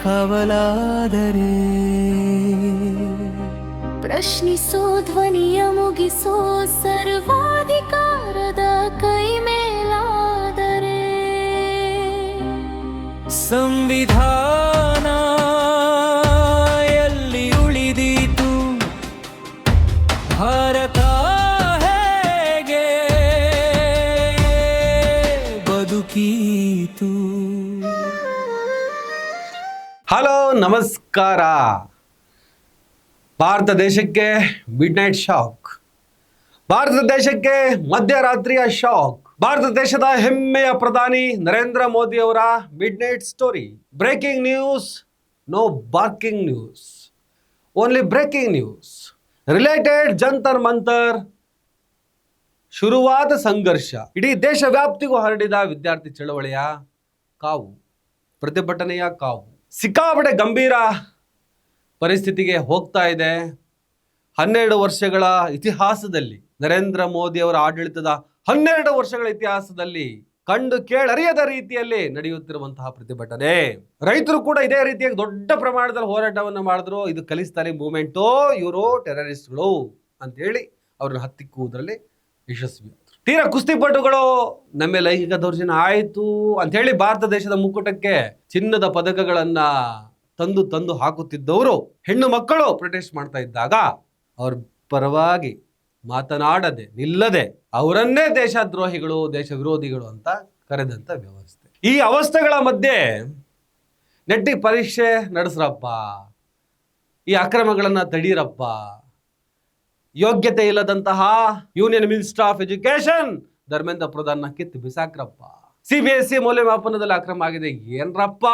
ಕವಲಾದರೆ ಪ್ರಶ್ನಿಸೋ ಧ್ವನಿಯ ಮುಗಿಸೋ ಸರ್ವಾಧಿಕಾರದ ಕೈ ಮೇಲಾದರೆ ಸಂವಿಧಾನ ಎಲ್ಲಿ ಉಳಿದೀತು ಭಾರತ ಹೇಗೆ ಬದುಕೀತು. ಹಲೋ ನಮಸ್ಕಾರ. ಭಾರತ ದೇಶಕ್ಕೆ ಮಿಡ್ ನೈಟ್ ಶಾಕ್, ಭಾರತ ದೇಶಕ್ಕೆ ಮಧ್ಯರಾತ್ರಿಯ ಶಾಕ್. ಭಾರತ ದೇಶದ ಹೆಮ್ಮೆಯ ಪ್ರಧಾನಿ ನರೇಂದ್ರ ಮೋದಿ ಅವರ midnight story. Breaking news, no barking news, only breaking news related Jantar Mantar. ಶುರುವಾದ ಸಂಘರ್ಷ ಇಡೀ ದೇಶ ವ್ಯಾಪ್ತಿಗೂ ಹರಡಿದ ವಿದ್ಯಾರ್ಥಿ ಚಳವಳಿಯ ಕಾವು, ಪ್ರತಿಭಟನೆಯ ಕಾವು ಸಿಕ್ಕಾಪಟ್ಟೆ ಗಂಭೀರ ಪರಿಸ್ಥಿತಿಗೆ ಹೋಗ್ತಾ ಇದೆ. 12 ವರ್ಷಗಳ ಇತಿಹಾಸದಲ್ಲಿ, ನರೇಂದ್ರ ಮೋದಿ ಅವರ ಆಡಳಿತದ 12 ವರ್ಷಗಳ ಇತಿಹಾಸದಲ್ಲಿ ಕಂಡು ಕೇಳರಿಯದ ರೀತಿಯಲ್ಲಿ ನಡೆಯುತ್ತಿರುವಂತಹ ಪ್ರತಿಭಟನೆ. ರೈತರು ಕೂಡ ಇದೇ ರೀತಿಯಾಗಿ ದೊಡ್ಡ ಪ್ರಮಾಣದಲ್ಲಿ ಹೋರಾಟವನ್ನು ಮಾಡಿದ್ರು. ಇದು ಖಲಿಸ್ತಾನಿ ಮೂವ್ಮೆಂಟು, ಇವರು ಟೆರರಿಸ್ಟ್ಗಳು ಅಂತೇಳಿ ಅವ್ರನ್ನ ಹತ್ತಿಕ್ಕುವುದರಲ್ಲಿ ಯಶಸ್ವಿ. ತೀರಾ ಕುಸ್ತಿಪಟುಗಳು ನಮ್ಮ ಲೈಂಗಿಕ ದೌರ್ಜನ್ಯ ಆಯಿತು ಅಂಥೇಳಿ ಭಾರತ ದೇಶದ ಮುಕ್ಕುಟಕ್ಕೆ ಚಿನ್ನದ ಪದಕಗಳನ್ನ ತಂದು ಹಾಕುತ್ತಿದ್ದವರು, ಹೆಣ್ಣು ಮಕ್ಕಳು ಪ್ರೊಟೆಸ್ಟ್ ಮಾಡ್ತಾ ಇದ್ದಾಗ ಅವ್ರ ಪರವಾಗಿ ಮಾತನಾಡದೆ ನಿಲ್ಲದೆ ಅವರನ್ನೇ ದೇಶದ್ರೋಹಿಗಳು, ದೇಶ ವಿರೋಧಿಗಳು ಅಂತ ಕರೆದಂತ ವ್ಯವಸ್ಥೆ. ಈ ಅವಸ್ಥೆಗಳ ಮಧ್ಯೆ ನೆಟ್ಟಿಗೆ ಪರೀಕ್ಷೆ ನಡೆಸ್ರಪ್ಪ, ಈ ಅಕ್ರಮಗಳನ್ನ ತಡೀರಪ್ಪ, ಯೋಗ್ಯತೆ ಇಲ್ಲದಂತಹ union minister of education Dharmendra Pradhan ಕಿತ್ತು ಬಿಸಾಕ್ರಪ್ಪ, CBSE ಮೌಲ್ಯಮಾಪನದಲ್ಲಿ ಅಕ್ರಮ ಆಗಿದೆ ಏನ್ರಪ್ಪ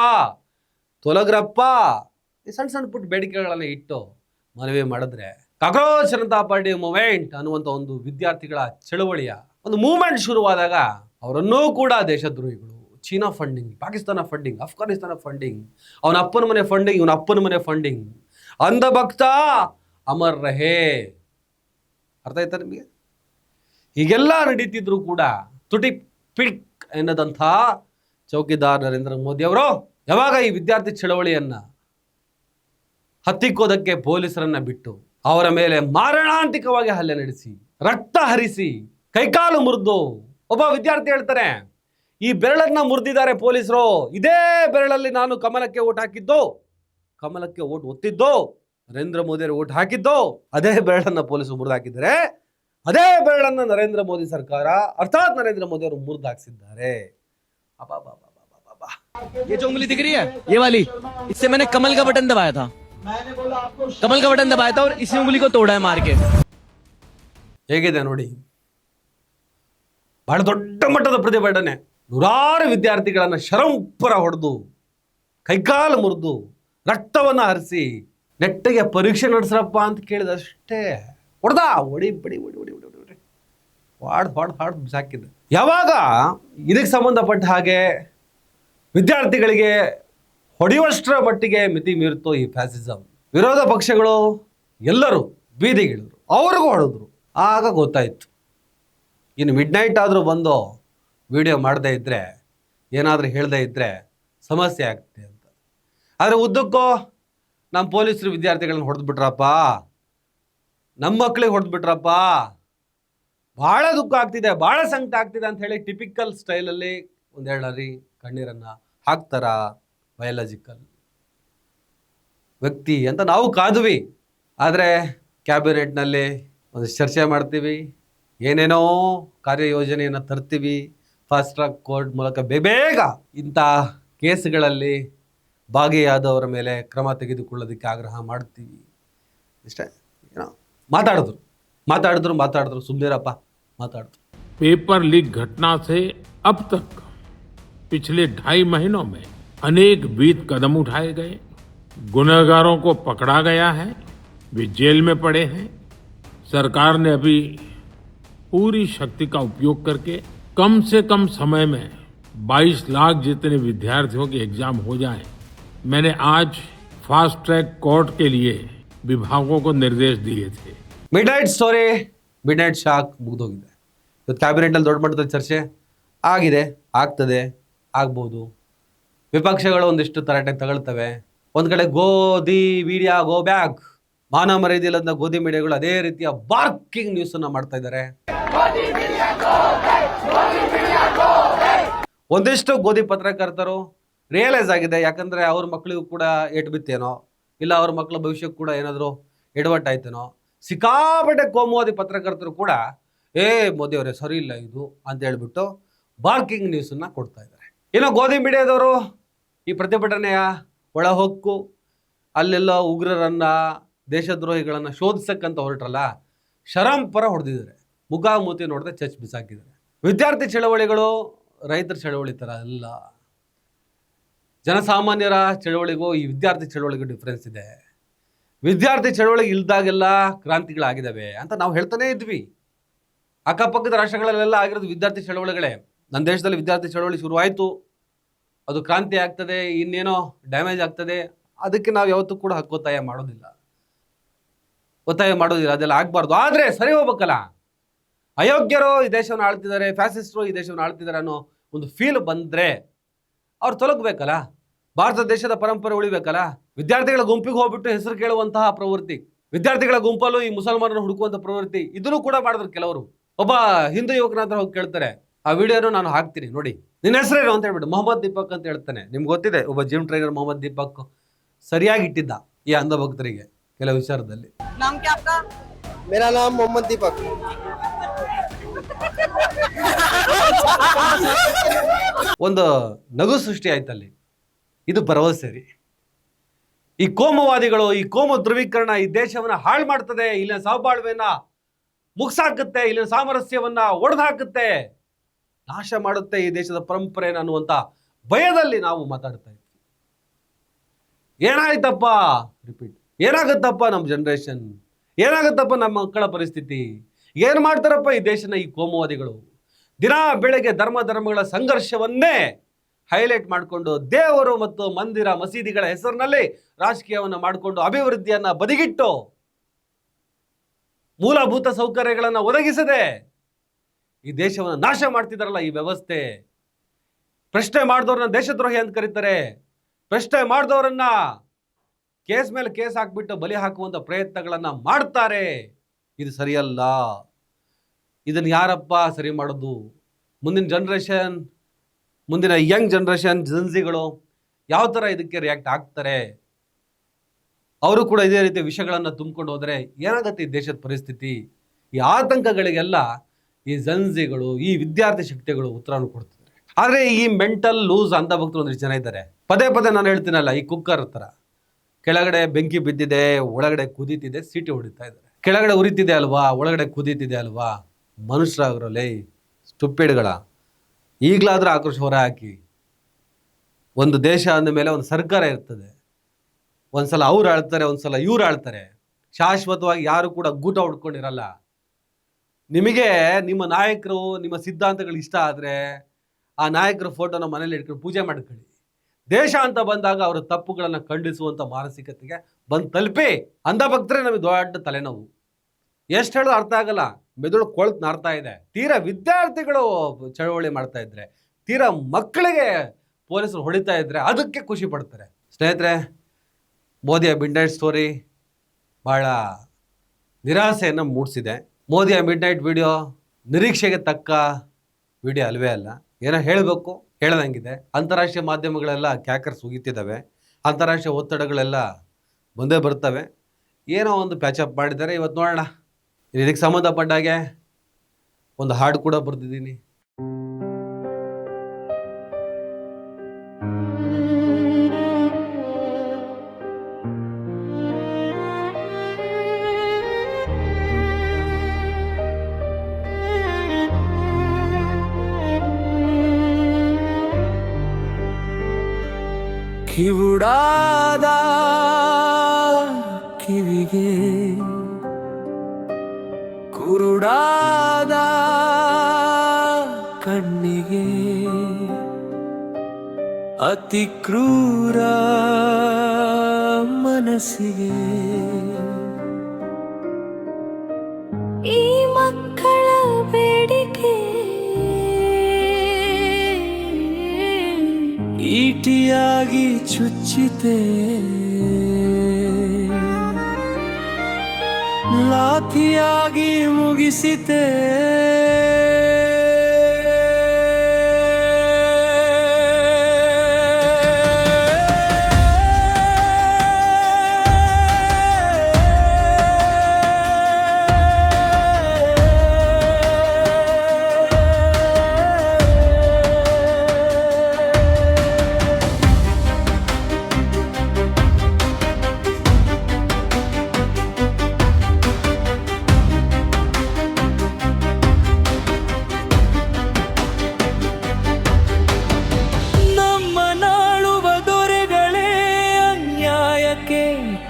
ತೊಲಗ್ರಪ್ಪ, ಈ ಸಣ್ಣ ಪುಟ್ಟ ಬೇಡಿಕೆಗಳನ್ನ ಇಟ್ಟು ಮನವಿ ಮಾಡಿದ್ರೆ ಕಾಕ್ರೋಚ್ ಜನತಾ ಪಾರ್ಟಿ ಮೂವ್ಮೆಂಟ್ ಅನ್ನುವಂಥ ಒಂದು ವಿದ್ಯಾರ್ಥಿಗಳ ಚಳವಳಿಯ ಒಂದು ಮೂವ್ಮೆಂಟ್ ಶುರುವಾದಾಗ ಅವರನ್ನೂ ಕೂಡ ದೇಶದ್ರೋಹಿಗಳು, China funding, Pakistan funding, Afghanistan funding, ಅವನ ಅಪ್ಪನ ಮನೆ ಫಂಡಿಂಗ್, ಇವನ ಅಪ್ಪನ ಮನೆ ಫಂಡಿಂಗ್, ಅಂಧ ಭಕ್ತ ಅಮರ್ ರಹೇ. ಅರ್ಥ ಆಯ್ತಾ ನಿಮಗೆ? ಹೀಗೆಲ್ಲ ನಡೀತಿದ್ರು ಕೂಡ ತುಟಿ ಪಿಕ್ ಎನ್ನದಂಥ ಚೌಕಿದಾರ್ ನರೇಂದ್ರ ಮೋದಿ ಅವರು ಯಾವಾಗ ಈ ವಿದ್ಯಾರ್ಥಿ ಚಳವಳಿಯನ್ನ ಹತ್ತಿಕ್ಕೋದಕ್ಕೆ ಪೊಲೀಸರನ್ನ ಬಿಟ್ಟು ಅವರ ಮೇಲೆ ಮಾರಣಾಂತಿಕವಾಗಿ ಹಲ್ಲೆ ನಡೆಸಿ, ರಕ್ತ ಹರಿಸಿ, ಕೈಕಾಲು ಮುರಿದು, ಒಬ್ಬ ವಿದ್ಯಾರ್ಥಿ ಹೇಳ್ತಾರೆ, ಈ ಬೆರಳನ್ನ ಮುರಿದಿದ್ದಾರೆ ಪೊಲೀಸರು, ಇದೇ ಬೆರಳಲ್ಲಿ ನಾನು ಕಮಲಕ್ಕೆ ಓಟ್ ಹಾಕಿದ್ದು, ಕಮಲಕ್ಕೆ ಓಟ್ ಒತ್ತಿದ್ದು, ನರೇಂದ್ರ ಮೋದಿ ಅವರು ಓಟ್ ಹಾಕಿದ್ದು, ಅದೇ ಬೆರಳನ್ನ ಪೊಲೀಸರು ಮುರಿದು ಹಾಕಿದ್ದಾರೆ, ಅದೇ ಬೆರಳನ್ನ ನರೇಂದ್ರ ಮೋದಿ ಸರ್ಕಾರ ಅರ್ಥಾತ್ ನರೇಂದ್ರ ಮೋದಿ ಅವರು ಮುರಿದು ಹಾಕಿಸಿದ್ದಾರೆ. ये जो उंगली दिख रही है, ये वाली, इससे मैंने कमल का बटन दबाया था, कमल का बटन दबाया था और इसी उंगली को तोड़ा है मार के. ಹೇಗಿದೆ ನೋಡಿ, ಬಹಳ ದೊಡ್ಡ ಮಟ್ಟದ ಪ್ರತಿಭಟನೆ. ನೂರಾರು ವಿದ್ಯಾರ್ಥಿಗಳನ್ನ ಶರಂಪರ ಹೊಡೆದು, ಕೈಕಾಲು ಮುರಿದು, ರಕ್ತವನ್ನ ಹರಿಸಿ, ನೆಟ್ಟಿಗೆ ಪರೀಕ್ಷೆ ನಡೆಸ್ರಪ್ಪ ಅಂತ ಕೇಳಿದಷ್ಟೇ ಹೊಡೆದ, ಹೊಡಿ ಹಾಡ್ ಬಿಸಾಕಿದ್ದೆ. ಯಾವಾಗ ಇದಕ್ಕೆ ಸಂಬಂಧಪಟ್ಟ ಹಾಗೆ ವಿದ್ಯಾರ್ಥಿಗಳಿಗೆ ಹೊಡೆಯುವಷ್ಟರ ಮಟ್ಟಿಗೆ ಮಿತಿ ಮೀರುತ್ತೋ ಈ ಫ್ಯಾಸಿಸಮ್, ವಿರೋಧ ಪಕ್ಷಗಳು ಎಲ್ಲರೂ ಬೀದಿಗಿಳಿದ್ರು, ಅವ್ರಿಗೂ ಹೊಡೆದ್ರು. ಆಗ ಗೊತ್ತಾಯ್ತು, ಇನ್ನು ಮಿಡ್ ನೈಟ್ ಆದರೂ ಬಂದು ವಿಡಿಯೋ ಮಾಡದೇ ಇದ್ದರೆ, ಏನಾದರೂ ಹೇಳದೇ ಇದ್ದರೆ ಸಮಸ್ಯೆ ಆಗ್ತದೆ ಅಂತ. ಆದರೆ ಉದ್ದಕ್ಕೂ ನಮ್ಮ ಪೊಲೀಸರು ವಿದ್ಯಾರ್ಥಿಗಳನ್ನ ಹೊಡೆದ್ಬಿಟ್ರಪ್ಪ, ನಮ್ಮ ಮಕ್ಕಳಿಗೆ ಹೊಡೆದ್ಬಿಟ್ರಪ್ಪ, ಭಾಳ ದುಃಖ ಆಗ್ತಿದೆ, ಭಾಳ ಸಂಕಟ ಆಗ್ತಿದೆ ಅಂತ ಹೇಳಿ ಟಿಪಿಕಲ್ ಸ್ಟೈಲಲ್ಲಿ ಒಂದೆರಡರಿ ಕಣ್ಣೀರನ್ನು ಹಾಕ್ತಾರ. ಬಯಾಲಜಿಕಲ್ ವ್ಯಕ್ತಿ ಅಂತ ನಾವು ಕಾದ್ವಿ. ಆದರೆ ಕ್ಯಾಬಿನೆಟ್ನಲ್ಲಿ ಒಂದು ಚರ್ಚೆ ಮಾಡ್ತೀವಿ, ಏನೇನೋ ಕಾರ್ಯಯೋಜನೆಯನ್ನು ತರ್ತೀವಿ, ಫಾಸ್ಟ್ ಟ್ರ್ಯಾಕ್ ಕೋರ್ಟ್ ಮೂಲಕ ಬೇಗ ಇಂಥ ಕೇಸ್ಗಳಲ್ಲಿ ಭಾಗಿಯಾದವರ ಮೇಲೆ ಕ್ರಮ ತೆಗೆದುಕೊಳ್ಳೋದಕ್ಕೆ ಆಗ್ರಹ ಮಾಡ್ತೀವಿ. ಇಷ್ಟೇ. ಏನೋ ಮಾತಾಡಿದ್ರು ಸುಮ್ಮನಿರಪ್ಪ ಮಾತಾಡಿದ್ರು. पेपर लीक घटना से अब तक पिछले 2.5 महीनों में अनेक विध कदम उठाए गए, गुनहगारों को पकड़ा गया है, वे जेल में पड़े हैं. सरकार ने अभी पूरी शक्ति का उपयोग करके कम से कम समय में 22 लाख जितने विद्यार्थियों के एग्जाम हो जाए. मैंने आज फास्ट ट्रैक कोर्ट के लिए विभागों को निर्देश दिए थे. Midnight story, midnight shock ಮುಗಿದೋಗಿದೆ. ಇವತ್ತು ಕ್ಯಾಬಿನೆಟಲ್ಲಿ ದೊಡ್ಡ ಮಟ್ಟದ ಚರ್ಚೆ ಆಗಿದೆ, ಆಗ್ತದೆ, ಆಗ್ಬೋದು. ವಿಪಕ್ಷಗಳು ಒಂದಿಷ್ಟು ತರಾಟೆ ತಗೊಳ್ತವೆ, ಒಂದ್ ಕಡೆ ಗೋಧಿ ಮೀಡಿಯಾ ಗೋ ಬ್ಯಾಕ್, ಮಾನ ಮರ್ಯಾದೆಯಿಲ್ಲದ ಗೋಧಿ ಮೀಡಿಯಾಗಳು ಅದೇ ರೀತಿಯ ಬಾರ್ಕಿಂಗ್ ನ್ಯೂಸ್ ಅನ್ನ ಮಾಡ್ತಾ ಇದ್ದಾರೆ. ಒಂದಿಷ್ಟು ಗೋಧಿ ಪತ್ರಕರ್ತರು ರಿಯಲೈಸ್ ಆಗಿದೆ, ಯಾಕಂದ್ರೆ ಅವ್ರ ಮಕ್ಕಳಿಗೂ ಕೂಡ ಏಟು ಬಿತ್ತೇನೋ, ಇಲ್ಲ ಅವ್ರ ಮಕ್ಕಳ ಭವಿಷ್ಯಕ್ಕೆ ಕೂಡ ಏನಾದರೂ ಎಡವಟ್ಟಾಯ್ತೇನೋ. ಸಿಕ್ಕಾಪಟ್ಟೆ ಕೋಮುವಾದಿ ಪತ್ರಕರ್ತರು ಕೂಡ ಮೋದಿ ಅವರೇ ಸರಿ ಇಲ್ಲ ಇದು ಅಂತ ಹೇಳ್ಬಿಟ್ಟು ಬಾರ್ಕಿಂಗ್ ನ್ಯೂಸನ್ನ ಕೊಡ್ತಾ ಇದ್ದಾರೆ. ಇನ್ನು ಗೋಧಿ ಮೀಡಿಯಾದವರು ಈ ಪ್ರತಿಭಟನೆಯ ಒಳ ಹೊಕ್ಕು ಅಲ್ಲೆಲ್ಲ ಉಗ್ರರನ್ನ ದೇಶದ್ರೋಹಿಗಳನ್ನ ಶೋಧಿಸಕ್ಕಂತ ಹೊರಟ್ರಲ್ಲ, ಶರಂಪರ ಹೊಡೆದಿದ್ದಾರೆ. ಮುಖಾಮುಖಿ ನೋಡದೆ ಚಚ್ ಬಿಸಾಕಿದ್ದಾರೆ. ವಿದ್ಯಾರ್ಥಿ ಚಳವಳಿಗಳು ರೈತರ ಚಳವಳಿ ಥರ ಅಲ್ಲ. ಜನಸಾಮಾನ್ಯರ ಚಳವಳಿಗೂ ಈ ವಿದ್ಯಾರ್ಥಿ ಚಳವಳಿಗೂ ಡಿಫ್ರೆನ್ಸ್ ಇದೆ. ವಿದ್ಯಾರ್ಥಿ ಚಳವಳಿ ಇಲ್ದಾಗೆಲ್ಲ ಕ್ರಾಂತಿಗಳಾಗಿದ್ದಾವೆ ಅಂತ ನಾವು ಹೇಳ್ತಾನೆ ಇದ್ವಿ. ಅಕ್ಕಪಕ್ಕದ ರಾಷ್ಟ್ರಗಳಲ್ಲೆಲ್ಲ ಆಗಿರೋದು ವಿದ್ಯಾರ್ಥಿ ಚಳವಳಿಗಳೇ. ನನ್ನ ದೇಶದಲ್ಲಿ ವಿದ್ಯಾರ್ಥಿ ಚಳವಳಿ ಶುರುವಾಯಿತು, ಅದು ಕ್ರಾಂತಿ ಆಗ್ತದೆ, ಇನ್ನೇನೋ ಡ್ಯಾಮೇಜ್ ಆಗ್ತದೆ, ಅದಕ್ಕೆ ನಾವು ಯಾವತ್ತೂ ಕೂಡ ಒತ್ತಾಯ ಮಾಡೋದಿಲ್ಲ. ಅದೆಲ್ಲ ಆಗಬಾರ್ದು. ಆದರೆ ಸರಿ ಹೋಗ್ಬೇಕಲ್ಲ. ಅಯೋಗ್ಯರು ಈ ದೇಶವನ್ನು ಆಳ್ತಿದ್ದಾರೆ, ಫ್ಯಾಸಿಸ್ಟರು ಈ ದೇಶವನ್ನು ಆಳ್ತಿದ್ದಾರೆ ಅನ್ನೋ ಒಂದು ಫೀಲ್ ಬಂದರೆ ಅವ್ರು ತೊಲಗಬೇಕಲ್ಲ. ಭಾರತ ದೇಶದ ಪರಂಪರೆ ಉಳಿಬೇಕಲ್ಲ. ವಿದ್ಯಾರ್ಥಿಗಳ ಗುಂಪಿಗೆ ಹೋಗ್ಬಿಟ್ಟು ಹೆಸರು ಕೇಳುವಂತಹ ಪ್ರವೃತ್ತಿ, ವಿದ್ಯಾರ್ಥಿಗಳ ಗುಂಪಲ್ಲೂ ಈ ಮುಸಲ್ಮಾನರನ್ನು ಹುಡುಕುವಂಥ ಪ್ರವೃತ್ತಿ, ಇದನ್ನು ಕೂಡ ಮಾಡಿದ್ರು ಕೆಲವರು. ಒಬ್ಬ ಹಿಂದೂ ಯುವಕನ ಹತ್ರ ಹೋಗಿ ಕೇಳ್ತಾರೆ, ಆ ವಿಡಿಯೋನು ನಾನು ಹಾಕ್ತೀನಿ ನೋಡಿ, ನಿನ್ನ ಹೆಸರೇನು ಅಂತ ಹೇಳ್ಬಿಟ್ಟು ಮೊಹಮ್ಮದ್ ದೀಪಕ್ ಅಂತ ಹೇಳ್ತಾನೆ. ನಿಮ್ಗೆ ಗೊತ್ತಿದೆ, ಒಬ್ಬ ಜಿಮ್ ಟ್ರೈನರ್ ಮೊಹಮ್ಮದ್ ದೀಪಕ್ ಸರಿಯಾಗಿ ಇಟ್ಟಿದ್ದ ಈ ಅಂಧ ಭಕ್ತರಿಗೆ ಕೆಲವು ವಿಚಾರದಲ್ಲಿ. मेरा नाम मोहम्मद दीपक। ಒಂದು ನಗು ಸೃಷ್ಟಿ ಆಯ್ತಲ್ಲಿ. ಇದು ಭರವಸೆ ರೀ. ಈ ಕೋಮುವಾದಿಗಳು, ಈ ಕೋಮು ಧ್ರುವೀಕರಣ ಈ ದೇಶವನ್ನ ಹಾಳು ಮಾಡ್ತದೆ, ಇಲ್ಲಿನ ಸಹಬಾಳ್ವೆಯನ್ನ ಮುಗ್ಸಾಕುತ್ತೆ, ಇಲ್ಲಿನ ಸಾಮರಸ್ಯವನ್ನ ಒಡೆದು ಹಾಕುತ್ತೆ, ನಾಶ ಮಾಡುತ್ತೆ ಈ ದೇಶದ ಪರಂಪರೆ ಅನ್ನುವಂಥ ಭಯದಲ್ಲಿ ನಾವು ಮಾತಾಡ್ತಾ ಇದ್ವಿ. ಏನಾಯ್ತಪ್ಪ, ರಿಪೀಟ್, ಏನಾಗುತ್ತಪ್ಪ ನಮ್ಮ ಜನ್ರೇಷನ್, ಏನಾಗುತ್ತಪ್ಪ ನಮ್ಮ ಮಕ್ಕಳ ಪರಿಸ್ಥಿತಿ, ಏನು ಮಾಡ್ತಾರಪ್ಪ ಈ ದೇಶನ ಈ ಕೋಮುವಾದಿಗಳು. ದಿನ ಬೆಳಗ್ಗೆ ಧರ್ಮಗಳ ಸಂಘರ್ಷವನ್ನೇ ಹೈಲೈಟ್ ಮಾಡಿಕೊಂಡು ದೇವರು ಮತ್ತು ಮಂದಿರ ಮಸೀದಿಗಳ ಹೆಸರಿನಲ್ಲಿ ರಾಜಕೀಯವನ್ನು ಮಾಡಿಕೊಂಡು ಅಭಿವೃದ್ಧಿಯನ್ನ ಬದಿಗಿಟ್ಟು ಮೂಲಭೂತ ಸೌಕರ್ಯಗಳನ್ನು ಒದಗಿಸದೆ ಈ ದೇಶವನ್ನು ನಾಶ ಮಾಡ್ತಿದಾರಲ್ಲ ಈ ವ್ಯವಸ್ಥೆ. ಪ್ರಶ್ನೆ ಮಾಡಿದವ್ರನ್ನ ದೇಶದ್ರೋಹಿ ಅಂತ ಕರೀತಾರೆ. ಪ್ರಶ್ನೆ ಮಾಡಿದವರನ್ನ ಕೇಸ್ ಮೇಲೆ ಕೇಸ್ ಹಾಕ್ಬಿಟ್ಟು ಬಲಿ ಹಾಕುವಂಥ ಪ್ರಯತ್ನಗಳನ್ನ ಮಾಡ್ತಾರೆ. ಇದು ಸರಿಯಲ್ಲ. ಇದನ್ನು ಯಾರಪ್ಪ ಸರಿ ಮಾಡೋದು? ಮುಂದಿನ ಜನ್ರೇಷನ್, ಮುಂದಿನ ಯಂಗ್ ಜನ್ರೇಷನ್ ಜನ್ಸಿಗಳು ಯಾವ ಥರ ಇದಕ್ಕೆ ರಿಯಾಕ್ಟ್ ಆಗ್ತಾರೆ? ಅವರು ಕೂಡ ಇದೇ ರೀತಿ ವಿಷಯಗಳನ್ನು ತುಂಬಿಕೊಂಡು ಹೋದರೆ ಏನಾಗುತ್ತೆ ಈ ದೇಶದ ಪರಿಸ್ಥಿತಿ? ಈ ಆತಂಕಗಳಿಗೆಲ್ಲ ಈ ಜನ್ಸಿಗಳು, ಈ ವಿದ್ಯಾರ್ಥಿ ಶಕ್ತಿಗಳು ಉತ್ತರವನ್ನು ಕೊಡ್ತಿದ್ದಾರೆ. ಆದರೆ ಈ ಮೆಂಟಲ್ ಲೂಸ್ ಅಂಧ ಭಕ್ತರು ಒಂದಿಷ್ಟು ಜನ ಇದ್ದಾರೆ. ಪದೇ ಪದೇ ನಾನು ಹೇಳ್ತೀನಲ್ಲ, ಈ ಕುಕ್ಕರ್ ಥರ ಕೆಳಗಡೆ ಬೆಂಕಿ ಬಿದ್ದಿದೆ, ಒಳಗಡೆ ಕುದೀತಿದೆ, ಸೀಟಿ ಹೊಡಿತಾ ಇದ್ದಾರೆ. ಕೆಳಗಡೆ ಉರಿತಿದೆ ಅಲ್ವಾ, ಒಳಗಡೆ ಕುದೀತಿದೆ ಅಲ್ವಾ. ಮನುಷ್ಯರಾಗ್ರಲ್ಲೇ ಸ್ಟುಪಿಡ್ಗಳ, ಈಗಲಾದ್ರೂ ಆಕ್ರೋಶ ಹೊರ ಹಾಕಿ. ಒಂದು ದೇಶ ಅಂದ ಮೇಲೆ ಒಂದು ಸರ್ಕಾರ ಇರ್ತದೆ. ಒಂದ್ಸಲ ಅವ್ರು ಆಳ್ತಾರೆ, ಒಂದ್ಸಲ ಇವ್ರು ಆಳ್ತಾರೆ. ಶಾಶ್ವತವಾಗಿ ಯಾರು ಕೂಡ ಗೂಟ ಹೊಡ್ಕೊಂಡಿರಲ್ಲ. ನಿಮಗೆ ನಿಮ್ಮ ನಾಯಕರು, ನಿಮ್ಮ ಸಿದ್ಧಾಂತಗಳು ಇಷ್ಟ ಆದರೆ ಆ ನಾಯಕರ ಫೋಟೋನ ಮನೇಲಿ ಇಟ್ಕೊಂಡು ಪೂಜೆ ಮಾಡ್ಕೊಳ್ಳಿ. ದೇಶ ಅಂತ ಬಂದಾಗ ಅವರ ತಪ್ಪುಗಳನ್ನು ಖಂಡಿಸುವಂಥ ಮಾನಸಿಕತೆಗೆ ಬಂದು ತಲುಪಿ. ಅಂಧ ಭಕ್ತರೇ ನಮಗೆ ದೊಡ್ಡ ತಲೆನೋವು. ಎಷ್ಟು ಹೇಳೋದು ಅರ್ಥ ಆಗಲ್ಲ, ಮೆದುಳು ಕೊಳ್ತು ನಾರ್ತಾ ಇದೆ. ತೀರಾ ವಿದ್ಯಾರ್ಥಿಗಳು ಚಳವಳಿ ಮಾಡ್ತಾ ಇದ್ರೆ, ತೀರಾ ಮಕ್ಕಳಿಗೆ ಪೊಲೀಸರು ಹೊಡಿತಾ ಇದ್ರೆ ಅದಕ್ಕೆ ಖುಷಿ ಪಡ್ತಾರೆ. ಸ್ನೇಹಿತರೆ, ಮೋದಿಯ ಮಿಡ್ ನೈಟ್ ಸ್ಟೋರಿ ಭಾಳ ನಿರಾಸೆಯನ್ನು ಮೂಡಿಸಿದೆ. ಮೋದಿಯ ಮಿಡ್ ನೈಟ್ ವಿಡಿಯೋ ನಿರೀಕ್ಷೆಗೆ ತಕ್ಕ ವಿಡಿಯೋ ಅಲ್ವೇ ಅಲ್ಲ. ಏನೋ ಹೇಳಬೇಕು, ಹೇಳ್ದಂಗಿದೆ. ಅಂತಾರಾಷ್ಟ್ರೀಯ ಮಾಧ್ಯಮಗಳೆಲ್ಲ ಕ್ಯಾಕರ್ಸ್ ಉಗಿತಿದ್ದಾವೆ, ಅಂತಾರಾಷ್ಟ್ರೀಯ ಒತ್ತಡಗಳೆಲ್ಲ ಬಂದೇ ಬರ್ತವೆ. ಏನೋ ಒಂದು ಪ್ಯಾಚಪ್ ಮಾಡಿದ್ದಾರೆ. ಇವತ್ತು ನೋಡೋಣ. ಇದಕ್ಕೆ ಸಂಬಂಧಪಟ್ಟ ಹಾಗೆ ಒಂದು ಹಾಡು ಕೂಡ ಬರೆದಿದ್ದೀನಿ. ಕಿವುಡಾದ ಕಿವಿಗೆ, ಕುರುಡಾದ ಕಣ್ಣಿಗೆ, ಅತಿ ಕ್ರೂರ ಮನಸ್ಸಿಗೆ, ಈ ಮಕ್ಕಳ ಬೇಡಿಕೆ ಈಟಿಯಾಗಿ ಚುಚ್ಚಿತೆ ಲಾಥಿಯಾಗಿ ಮುಗಿಸಿತೆ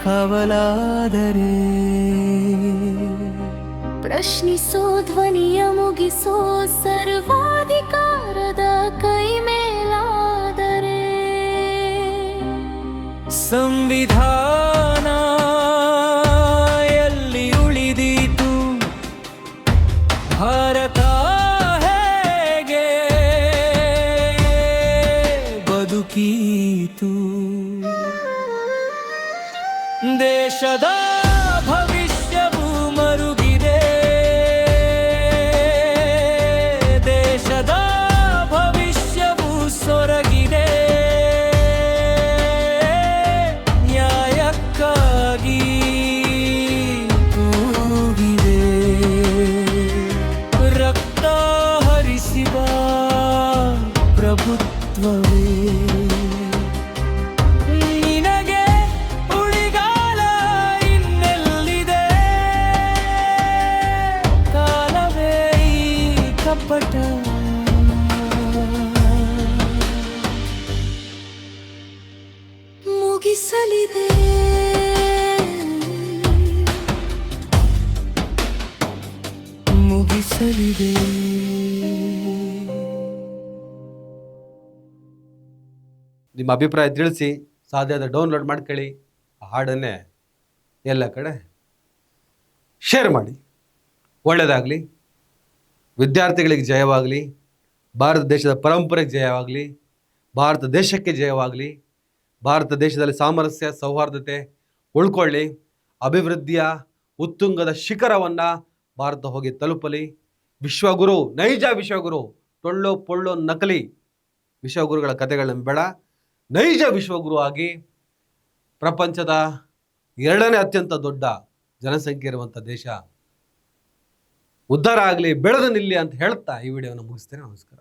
ಕವಲಾದರೆ ಪ್ರಶ್ನಿಸೋ ಧ್ವನಿಯ ಮುಗಿಸೋ ಸರ್ವಾಧಿಕಾರದ ಕೈ ಮೇಲಾದರೆ ಸಂವಿಧಾನ ಎಲ್ಲಿ ಉಳಿದೀತು ಭಾರತ ಹೇಗೆ ಬದುಕೀತು ದೇಶದ ಭವಿಷ್ಯವು ಮರುಗಿದೆ ದೇಶದ ಭವಿಷ್ಯವು ಸೊರಗಿದೆ ನ್ಯಾಯಕ್ಕಾಗಿ ಕೂಗಿದೆ ರಕ್ತ ಹರಿಸಿವ ಪ್ರಭುತ್ವವೇ ಕಪಟ ಮುಗಿಸಲಿದೆ ಮುಗಿಸಲಿದೆ ನಿಮ್ಮ ಅಭಿಪ್ರಾಯ ತಿಳಿಸಿ. ಸಾಧ್ಯ ಆದರೆ ಡೌನ್ಲೋಡ್ ಮಾಡ್ಕೊಳ್ಳಿ. ಹಾಡನ್ನೇ ಎಲ್ಲ ಕಡೆ ಶೇರ್ ಮಾಡಿ. ಒಳ್ಳೆಯದಾಗಲಿ. ವಿದ್ಯಾರ್ಥಿಗಳಿಗೆ ಜಯವಾಗಲಿ. ಭಾರತ ದೇಶದ ಪರಂಪರೆಗೆ ಜಯವಾಗಲಿ. ಭಾರತ ದೇಶಕ್ಕೆ ಜಯವಾಗಲಿ. ಭಾರತ ದೇಶದಲ್ಲಿ ಸಾಮರಸ್ಯ ಸೌಹಾರ್ದತೆ ಉಳ್ಕೊಳ್ಳಿ. ಅಭಿವೃದ್ಧಿಯ ಉತ್ತುಂಗದ ಶಿಖರವನ್ನು ಭಾರತ ಹೋಗಿ ತಲುಪಲಿ. ವಿಶ್ವಗುರು, ನೈಜ ವಿಶ್ವಗುರು, ಟೊಳ್ಳೋ ಪೊಳ್ಳೋ ನಕಲಿ ವಿಶ್ವಗುರುಗಳ ಕಥೆಗಳನ್ನ ಬೇಡ, ನೈಜ ವಿಶ್ವಗುರು ಆಗಿ ಪ್ರಪಂಚದ 2ನೇ ಅತ್ಯಂತ ದೊಡ್ಡ ಜನಸಂಖ್ಯೆ ಇರುವಂಥ ದೇಶ ಉದ್ಧಾರ ಆಗಲಿ, ಬೆಳೆದು ನಿಲ್ಲಿ ಅಂತ ಹೇಳ್ತಾ ಈ ವಿಡಿಯೋನ ಮುಗಿಸ್ತೇನೆ. ನಮಸ್ಕಾರ.